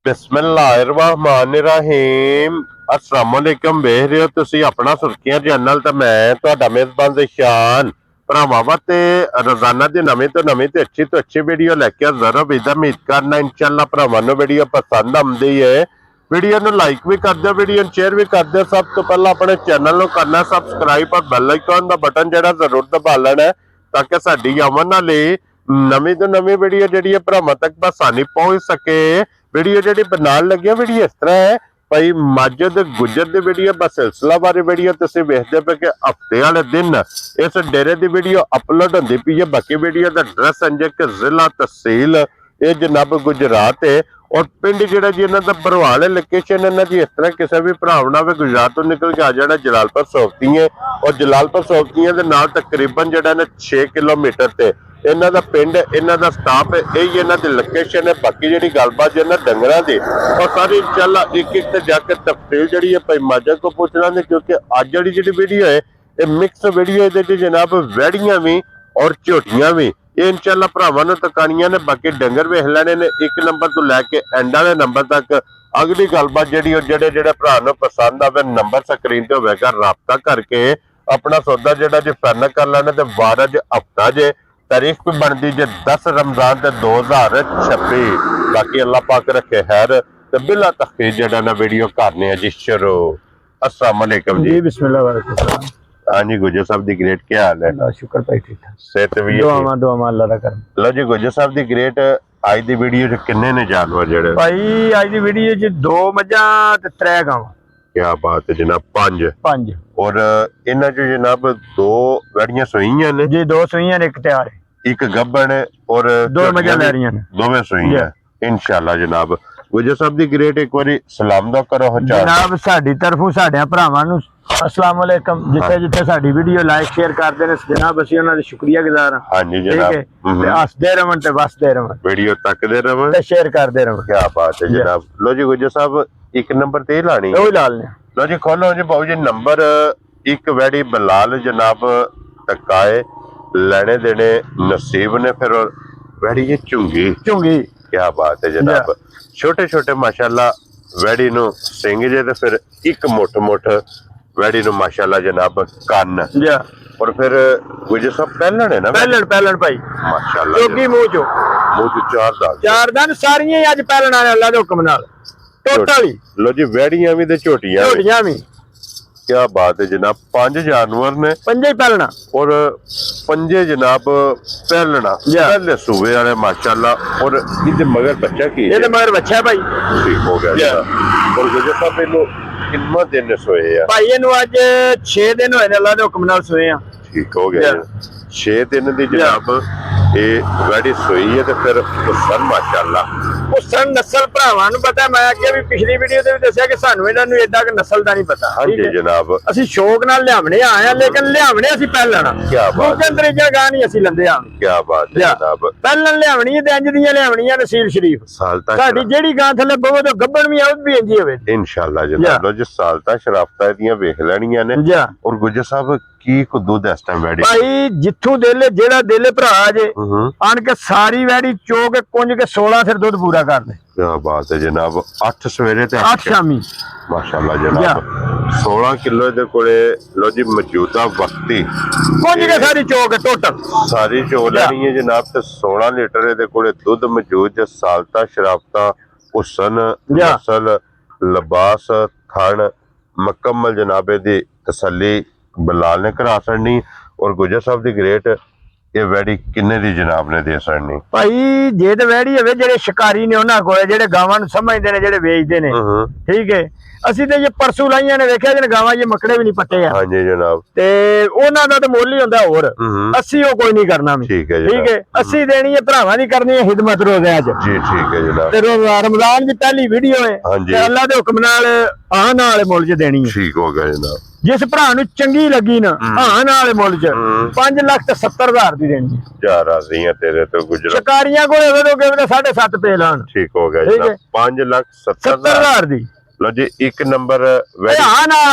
बिस्मिल्लाहिर्रहमानिर्रहीम अस्सलाम वालेकुम। वेख रहे हो तुसी अपना सुर्खियां चैनल ते मैं तुहाडा मेजबान ज़िशान भरावां ते रोजाना दी नवीं तो अच्छी वीडियो लैके हाज़र हो। उम्मीद करना इंशाअल्लाह भरावां नूं वीडियो पसंद आउंदी है। वीडियो नूं लाइक भी कर दिओ, वीडियो नूं शेयर भी कर दिओ। सब तो पहला अपने चैनल नूं करना सबसक्राइब और बेल आइकन दा बटन जिहड़ा जरूर दबा लेना है ताकि साडी आवन वाली नवीं तो नवीं वीडियो जिहड़ी है भरावां तक आसानी पहुंच सके। वीडियो जी बनाने लगे वीडियो इस तरह है भाई माजिद गुजर की वीडियो बस सिलसिला बारे वीडियो तुम वेखते पे कि हफ्ते वाले दिन इस डेरे की वीडियो अपलोड होती पी है। बाकी वीडियो का एड्रैस है कि जिला तहसील ये जनाब गुजरात है और पिंड जो जी इन्हों का भरवाल लोकेशन इन्हों की इस तरह किसी भी भरावना भी गुजरात तो निकल के आ जाना जलालपुर सोफतियां और जलालपुर सोफतियां के नाल तकरीबन जो 6 किलोमीटर से इन्हों का पिंड इन्हों का स्टाफ है यही इन्हों की लोकेशन है। बाकी जी गलबात जो डंगर की और सारी इंशाल्लाह एक एक जाकर तफसील जी है भाई माजा को पूछना नहीं क्योंकि अज जी वीडियो है ये मिक्स वीडियो है जनाब वैड़ियां भी और झोटियां भी ये इंशाल्लाह भरावां नूं तकानियां ने। बाकी डंगर वेख लैणे ने एक नंबर तो लैके एंड वाले नंबर तक। अगली गलबात जी जेडे भरा नूं पसंद आवे नंबर स्क्रीन ते होवेगा राबता करके अपना सौदा जो फाइनल कर लेना। तो वार अज हफ्ता जे तारीख भी बनती जे 10 रमजान 2026। बाकी अल्लाह पाक रखे खैर तो बिला तखीर जड़ा ना वीडियो करने जी शुरू। अस्सलाम वालेकुम जी। बिस्मिल्लाह। हाँ जी गुजर साहब दी ग्रेट क्या हाल है? शुक्र भाई ठीक ठाक। सेहत भी दुआवां अल्लाह दा करम। लो जी गुजर साहब दी ग्रेट आज दी वीडियो च किन्ने ने जानवर जेड़े भाई आज दी वीडियो च 2 मज्जां ते 3 गावां। क्या बात है जनाब? 5 और इन्हां च जनाब 2 वैड़ियां सोईयां ने जी। 2 सूइयां ने, एक तैयार है, एक गब्बन है और 2 मज्जां लै रहियां ने, दोवें सोईयां इंशाल्लाह जनाब। गुजर साहब दी ग्रेट एक बारी सलाम दा करो जनाब साडी तरफों साडे भरावां नूं अस्सलाम वालेकुम। जिथे जिथे साडी वीडियो लाइक शेयर करदे ने जनाब असीं उन्हां दे शुक्रिया गुजार हां। हां जी जनाब। ते हसदे रहण ते वसदे रहण, वीडियो तकदे रहण ते शेयर करदे रहण। क्या बात है जनाब। लो जी गुजर साहब एक नंबर ते लानी ओही लाल ने। लो जी खोलो जी बाबू जी नंबर एक वैड़ी बलाल जनाब तकाए लेने देने नसीब ने फिर वैड़ी ये चुंगी। क्या बात है जनाब। छोटे छोटे माशाल्लाह वैड़ी नु सिंह जे ते फिर एक मोट मोट वैड़ी नु माशाल्लाह जनाब कान और फिर गुजर साहब पहलन है ना? पहलन भाई माशाल्लाह चोगी मुंह चो चार दान सारियां अज पहलन आने अल्लाह दे हुक्म नाल टोटल ही। लो जी वैड़ियां भी ते झोटियां भी। क्या बात है जनाब। 5 जानवर ने, 5 ही पहलना और 5 जनाब पहलना पहले सूबे वाले माशाल्लाह। और इधर मगर बच्चा की ये मगर बच्चा है भाई। ठीक हो गया जनाब। और गुजर साहब इन्हों कितना दिन सोए हैं भाई? इन्हों अज 6 दिन होए ने अल्लाह दे हुक्म नाल सोए हैं। ठीक हो गया 6 दिन दी जनाब ये वैड़ी सोई है तो फिर हुसन माशाल्लाह हुसन नस्ल भरावां नूं पता। मैं अगे भी पिछली वीडियो ते भी दस्सिया कि सानू इन्हां नूं एडा कि नस्ल दा नहीं पता। हां जी जनाब। ਅਸੀਂ शौक नाल लियावणे आए हैं लेकिन लियावणे ਅਸੀਂ पहलना। क्या बात है। दूजे तरीके गां नहीं ਅਸੀਂ लंदे आ। क्या बात है जनाब। पहलन लियावणी ते इंज ਦੀਆਂ ਲਿਆਵਣੀਆਂ नसील शरीफ सालता साडी ਜਿਹੜੀ ਗਾਂ ਥੱਲੇ ਬਵੇ तो ਗੱਬਣ ਵੀ ਆਉ भी इंज ही होवे इंशाल्लाह जनाब। लो जी सालता शराफता ਦੀਆਂ ਵੇਖ ਲੈਣੀਆਂ ਨੇ। और गुजर साहब की को दूध इस टाइम वैड़ी भाई जिथों देले जेड़ा देले भरा जे आन के सारी वैड़ी चो के कुंज के 16 फिर दूध पूरा कर दे। क्या बात है जनाब। 8 सवेरे ते 8 शामी माशाल्लाह जनाब। 16 किलो दे कोले लो जी मौजूदा वक्ती कुंज के सारी चो के टोटल सारी चो लेनी है जनाब। ते 16 लीटर दे कोले दूध मौजूद है। सालता शराफता हुसन नस्ल लिबास थन मुकम्मल जनाबे दी तसल्ली बलाल ने करा छड़नी। और गुजर साहब दी ग्रेट ये वैड़ी किन्ने दी जनाब ने दे छड़नी? भाई जे ते वैड़ी होवे जेड़े शिकारी ने उन्हां कोले जेड़े गावां नूं समझदे ने जेड़े वेचदे ने ठीक है। ਅਸੀਂ ਤੇ ਇਹ ਪਰਸੂ ਲਾਈਆਂ ਨੇ ਵੇਖਿਆ ਜਨ ਗਾਵਾਂ ਇਹ ਮੱਕੜੇ ਵੀ ਨਹੀਂ ਪੱਟੇ ਆ। ਹਾਂਜੀ ਜਨਾਬ। ਤੇ ਉਹਨਾਂ ਦਾ ਤਾਂ ਮੁੱਲ ਹੀ ਹੁੰਦਾ ਹੋਰ। ਅਸੀਂ ਉਹ ਕੋਈ ਨਹੀਂ ਕਰਨਾ ਵੀ ਠੀਕ ਹੈ ਅਸੀਂ ਦੇਣੀ ਹੈ ਭਰਾਵਾਂ ਦੀ ਕਰਨੀ ਹੈ ਖਿਦਮਤ ਰੋਜ਼ਿਆਂ ਚ ਜੀ। ਠੀਕ ਹੈ ਜਨਾਬ। ਤੇ ਰਮਜ਼ਾਨ ਦੀ ਪਹਿਲੀ ਵੀਡੀਓ ਹੈ ਤੇ ਅੱਲਾਹ ਦੇ ਹੁਕਮ ਨਾਲ ਆਹ ਨਾਲ ਮੁੱਲ ਚ ਦੇਣੀ ਹੈ। ਠੀਕ ਹੋ ਗਿਆ ਜਨਾਬ। ਜਿਸ ਭਰਾ ਨੂੰ ਚੰਗੀ ਲੱਗੀ ਨਾ ਆਹ ਨਾਲ ਮੁੱਲ ਚ 5,70,000 ਦੀ ਦੇਣੀ ਹੈ। ਜਾ ਰਾਜ਼ੀਆਂ ਤੇਰੇ ਤੋਂ ਗੁਜਰ ਸ਼ਿਕਾਰੀਆਂ ਕੋਲੇ ਵੇਦੋਗੇ ਤਾਂ 7.5 ਪੇ ਲਾਣ। ਠੀਕ ਹੋ ਗਿਆ ਜਨਾਬ। 5,70,000 ਦੀ। लो जी एक नंबर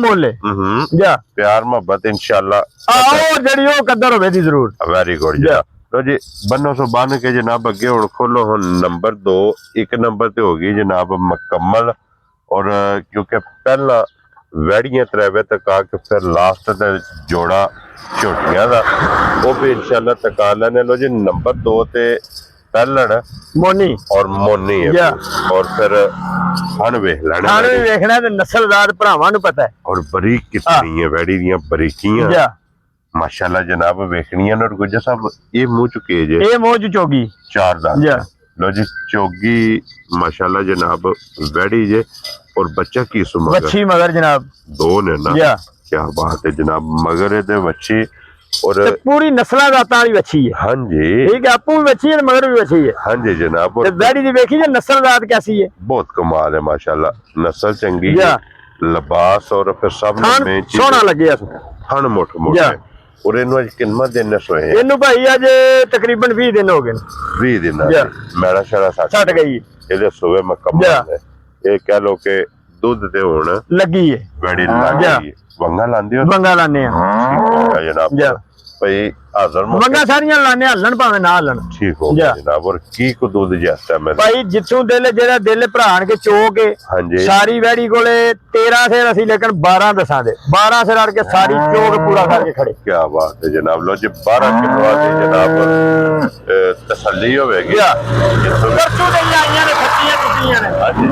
मोल प्यार मोहब्बत इंशाल्लाह और जड़ी ओ कदर होवे दी जरूर। वेरी गुड जी। लो जी बन्नो सो बन के जनाब अगे हुण खोलो। हुण नंबर 2 एक नंबर ते हो गई जनाब मुकम्मल। और क्योंकि पहला वैड़ियां त्रै तक आके फिर लास्ट ते जोड़ा झोटियां दा वो भी इंशाल्लाह तका लैने। लो जी नंबर 2 ते पहलण मोनी और मोनी है और फिर हन वेख लैने खाने भी देखना ते नस्लदार भरावां नूं पता है। और बरीक कितनी है वैड़ी दियां बरीकियां माशाल्लाह जनाब वेखनियां। और गुज्जर साहब ये मुंह चुके जे ये मुंह च चोगी 4 दांत। लो जी चोगी माशाल्लाह जनाब वैड़ी जे और बच्चा की सुमगर बच्ची मगर जनाब 2 ने ना। क्या बात है जनाब मगर है ते बच्ची और पूरी नस्ला दाता वाली बच्ची है। हाँ जी ठीक है आपू भी बच्ची है मगर भी बच्ची है। हाँ जी जनाब। और वैड़ी दी देखी जे नस्ल दात कैसी है। बहुत कमाल है माशाल्लाह नस्ल चंगी है लिबास और फिर सब में सोना लगे हन मोट मोटे। और इन्हों अज किन्ना दिन सोए इन्हों भाई अज तकरीबन 20 दिन हो गए 20 दिन मैड़ा शैड़ा सट गई ये सोए मुकम्मल है। ये कह लो के दुध ते हुण लगी है वैड़ी लग गई वंगा लांदे हो वंगा लाने जनाब भाई हाजर वंगा सारियां लाने हलन भावे ना हलन ठीक हो गया जनाब। और की को दूध जैसा मैं भाई जिथों दिल जेड़ा दिल भरान के चो के सारी वैड़ी कोले 13 सिर असि लेकिन 12 दसा दे 12 सिर अड़ के सारी चोक पूरा करके खड़े। क्या बात है जनाब। लो जी 12 किलो आदि जनाब तसल्ली होवेगी। परसों दे आईयां ने खच्चियां टुटियां ने हां जी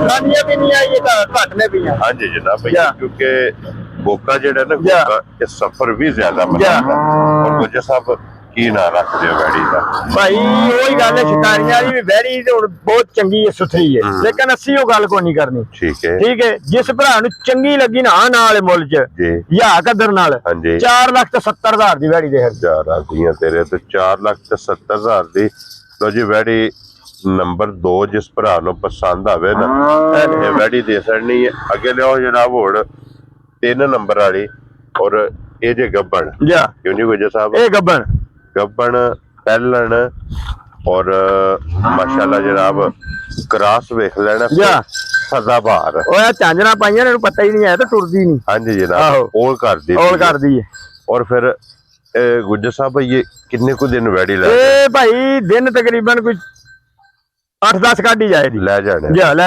साडियां भी नहीं आई ये घट ने भी हां जी जनाब भाई क्योंकि बोका जेड़ा ना बोका ये सफर भी ज्यादा मनाता और गुज्जर साहब की ना रख दियो वैड़ी दा भाई ओही गल है शिकारियां वाली भी वैड़ी ते हुण बहुत चंगी है सुथरी है लेकिन अस्सी वो गल को नहीं करनी। ठीक है जिस भरा नु चंगी लगी ना नाल मुल च या कदर नाल 4,70,000 दी वैड़ी दे 1000 आदियां तेरे ते 4,70,000 दी। लो जी वैड़ी नंबर 2 जिस भरा नु पसंद आवे ना ये वैड़ी दे सकनी है। अगे लियो जनाब हुण 3 नंबर वाली और ये जे गब्बन क्यों नहीं गुज्जर साहब ये गब्बन पहलन और माशाल्लाह जनाब क्रॉस वेख लेना सदाबहार ओए चांजना पाइयां ने पता ही नहीं है तो टुरदी नहीं। हां जी जनाब ओल कर दी है। और फिर गुज्जर साहब ये कितने को दिन वैड़ी ले ए भाई दिन तकरीबन कुछ 8-10 काटी जाएगी ले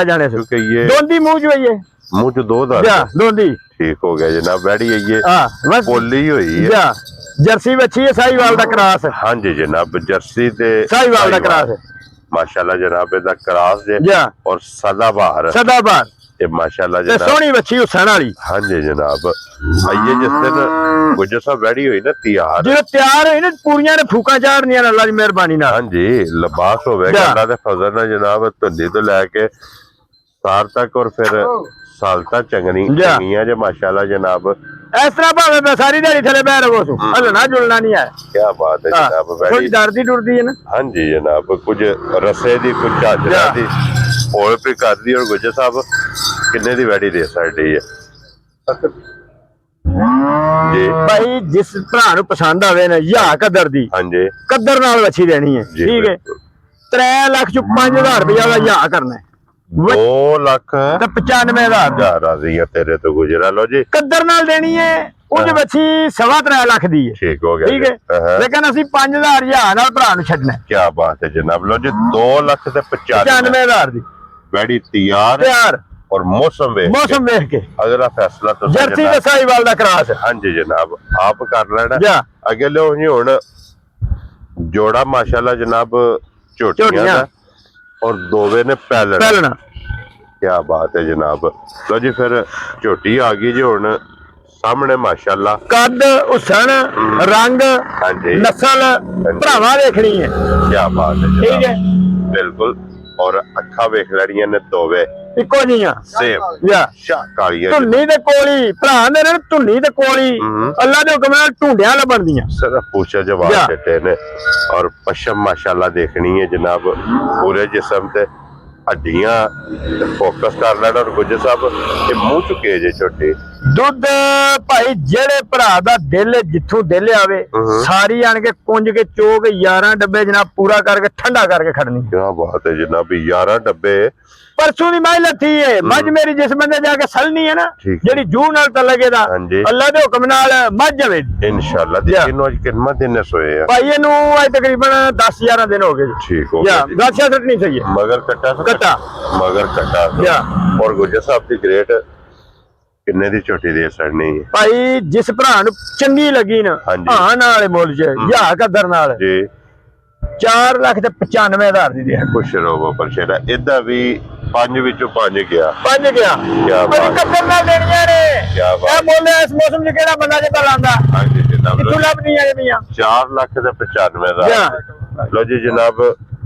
जाने से क्योंकि ये दोंदी मुंह जो है मुंह च 2 दांत दोंदी ठीक हो गया जनाब। वैड़ी है ये बस पोली हुई है जर्सी बच्ची है साहिवाल दा क्रॉस। हां जी जनाब जर्सी ते साहिवाल दा क्रॉस माशाल्लाह जनाब दा क्रॉस जे और सदाबहार ये माशाल्लाह जनाब सोहनी बच्ची हुसैन वाली। हां जी जनाब आइए जिस दिन गुज्जर साहब वैड़ी हुई ना तैयार हुई ना पूरियां ने फूका चाड़नियां अल्लाह दी मेहरबानी नाल। हां जी लिबास होवेगा अल्लाह दे फजल नाल जनाब धुंदी तो लेके सार तक और फिर सालता चंगियां जे माशाल्लाह जनाब इस तरह भावे मैं सारी दिहाड़ी थले बैठ रहो हलना जुलना नहीं है। क्या बात है जनाब वैड़ी डरदी टुरदी है ना। हां जी जनाब कुछ रसे दी कुछ झाजरा दी होल पे कर दी। और गुज्जर साहब किन्ने दी वैड़ी दे सकदी है जी भाई जिस भरा नु पसंद आवे ना या कदर दी। हां जी कदर नाल वछी देनी है ठीक है 3 लाख च 5,000 रुपया दा या करना है 2,95,000 आदियां तेरे तो गुजरा। लो जी कदर नाल देनी है उज बच्ची 3.25 लाख दी है ठीक हो गया ठीक है लेकिन असि 5,000 नाल भरा नु छड्डना। क्या बात है जनाब। लो जी 2,95,000 दी वैड़ी तैयार और मौसम वेख के अगला फैसला तो जर्सी ते साहिवाल दा क्रॉस। हां जी जनाब आप कर लेना अगे लो जी हुण जोड़ा माशाल्लाह जनाब झोटियां दा और दोवे ने पहलना। क्या बात है जनाब। लो जी फिर झोटी आ गई जी हुण सामने माशाल्लाह कद हुसन रंग नस्ल भरावां देखनी है। क्या बात है ठीक है बिल्कुल। और अखा वेख लड़ियां ने दोवे इको जियां सेम या शाह कालियां धुन्नी ते कोली भरा दे ने धुन्नी ते कोली अल्लाह दे हुक्म नाल ढूंढियां लबन दियां सिर्फ पूछा जवाब चट्टे ने। और पशम माशाल्लाह देखनी है जनाब पूरे जिस्म ते हड्डियां फोकस कर लेना। और गुज्जर साहब ये मुंह चुके जे छोटे ਦੁੱਧ ਭਾਈ ਜਿਹੜੇ ਭਰਾ ਦਾ ਦਿਲ ਜਿੱਥੋਂ ਦਿਲ ਆਵੇ ਸਾਰੀ ਆਣ ਕੇ ਕੁੰਜ ਕੇ ਚੋਗ 11 ਡੱਬੇ ਜਨਾਬ ਪੂਰਾ ਕਰਕੇ ਠੰਡਾ ਕਰਕੇ ਖੜਨੀ। ਕੀ ਬਾਤ ਹੈ ਜਨਾਬ, 11 ਡੱਬੇ परसों की मैं लथी है मझ मेरी जिस बंदे जाके सलनी है ना जेडी जू नाल तलगे दा अल्लाह दे हुक्म नाल मझ जावे इंशाल्लाह। ते इनो आज कितना दिन सोए है भाई, इनु आज तकरीबन 10-11 दिन हो गए। ठीक हो गया, गाछा सटनी सही है मगर कट्टा मगर कट्टा या। और गुजर साहब दी ग्रेट किन्ने दी छोटी दे सड़नी है भाई, जिस भरा नु चंगी लगी ना हां नाल मोल च या कदर नाल जी 4,95,000 दी दे। खुश रहो बाबा शेरा, इदा भी 5 ਵਿੱਚੋਂ 5 ਗਿਆ क्या बात कदर ना देनियां ने। क्या बात है, बोले इस मौसम च केड़ा बंदा जिदा लांदा। हां जी जनाब, किथों लभनी है मियां 4,95,000। लो जी जनाब,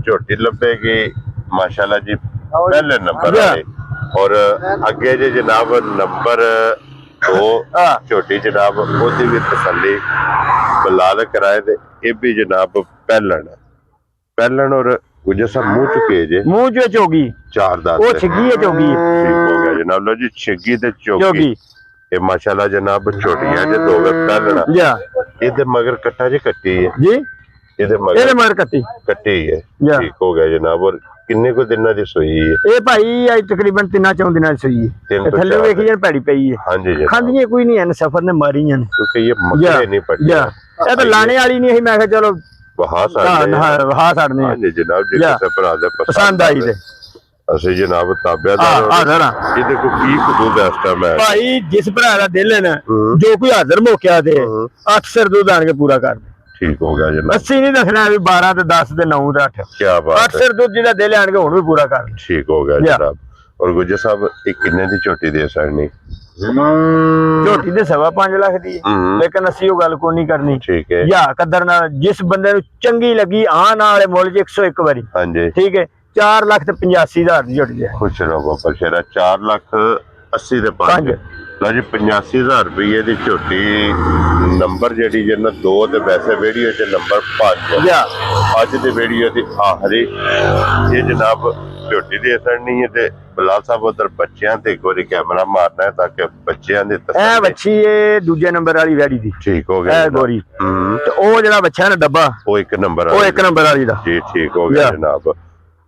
झोटी लभेगी माशाल्लाह जी पहले नंबर वाली। और अगे जी जनाब नंबर 2 झोटी जनाब ओदी भी तसल्ली बिलाल कराए ते ये भी जनाब पहलन और गुजर साहब मुंह च चोगी 4 दांत ओ छिगी है चोगी। ठीक हो गया जनाब, लो जी छिगी ते चोगी ये माशाल्लाह जनाब छोटियां जे दो पहलना या। इधर मगर कट्टा जी कट्टी है जी, इधर मगर कट्टी है। ठीक हो गया जनाब। और किन्ने को दिना दी सोई है ये भाई? आज तकरीबन 3-4 दिना दी सोई है। थल्ले वेखी जन पैड़ी पई है। हां जी जी, खांदियां कोई नहीं है, सफर ने मारीयां ने क्योंकि ये मकड़े नहीं पड़ते या। ये तो लाने वाली नहीं है, मैं कहा चलो वहा साड़ने हां जी जनाब जी किसे भरा दे पसंद आई ते ਅਸੀਂ ਜਨਾਬ ਤਾਬਿਆਦਾਰ ਇਹ ਦੇਖੋ ਕੀ ਦੁੱਧ ਇਸ ਟਾਈਮ ਹੈ ਭਾਈ। ਜਿਸ ਭਰਾ ਦਾ ਦਿਲ ਹੈ ਨਾ ਜੋ ਕੋਈ ਹਾਜ਼ਰ ਮੌਕਿਆ ਤੇ 8 ਸਿਰ ਦੁੱਧ ਆਣ ਕੇ ਪੂਰਾ ਕਰ ਦੇ। ਠੀਕ ਹੋ ਗਿਆ ਜਨਾਬ, 80 ਨਹੀਂ ਦੱਸਣਾ ਵੀ 12 ਤੇ 10 ਤੇ 9 ਤੇ 8। ਕੀ ਬਾਤ ਹੈ, 8 ਸਿਰ ਦੁੱਧ ਜਿਹਦਾ ਦਿਲ ਆਣ ਕੇ ਹੁਣ ਵੀ ਪੂਰਾ ਕਰ ਦੇ। ਠੀਕ ਹੋ ਗਿਆ ਜਨਾਬ। और गुजर साहब एक किन्ने दी झोटी दे सकनी? झोटी दे 5.5 लाख दी है, लेकिन असी वो गल को नहीं करनी। ठीक है या कदर नाल जिस बंदे नु चंगी लगी आन वाले मुल 101 बारी। हां जी ठीक है, 4,85,000 दी झोटी है। खुश रहो बाबा शेरा, 4,80,000 दे 5 लो जी 85,000 रुपये दी झोटी। नंबर जेडी जन 2 ते वैसे वीडियो च नंबर 5 या आज दी वीडियो दी आखिरी ये जनाब झोटी दे सड़नी है। ते बिलाल साहब उधर बच्चियां ते एक बारी कैमरा मारना है ताकि बच्चियां दी तसल्ली। बच्ची ये दूजे नंबर वाली वैडी दी। ठीक हो गया गोरी। ते ओ जेड़ा बच्चा ना डब्बा ओ 1 नंबर वाली, ओ 1 नंबर वाली दा जी। ठीक हो गया जनाब।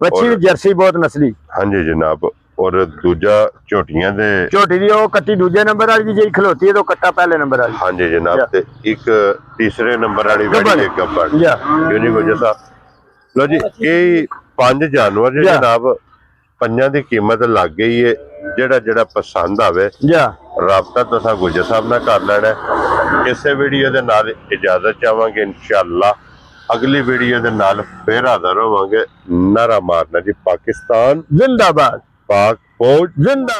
बच्ची जर्सी बहुत नस्ली। हां जी जनाब। और दूजा झोटियां दे झोटी दी ओ कट्टी दूजे नंबर वाली जी खलोती है तो कट्टा पहले नंबर वाली। हां जी जनाब। ते एक तीसरे नंबर वाली वैडी एक गब्बर क्यों नहीं गुजर साहब। लो जी ये 5 जानवर जनाब, 5 दी कीमत लग गई है। जेड़ा पसंद आवे राबता तुसा गुजर साहब नाल कर लेना। इसे वीडियो दे नाल इजाजत चाहांगे, इंशाअल्लाह अगली वीडियो दे नाल फिर हाज़र होवांगे। नारा मारना जी पाकिस्तान जिंदाबाद, पाक फौज जिंदाबाद।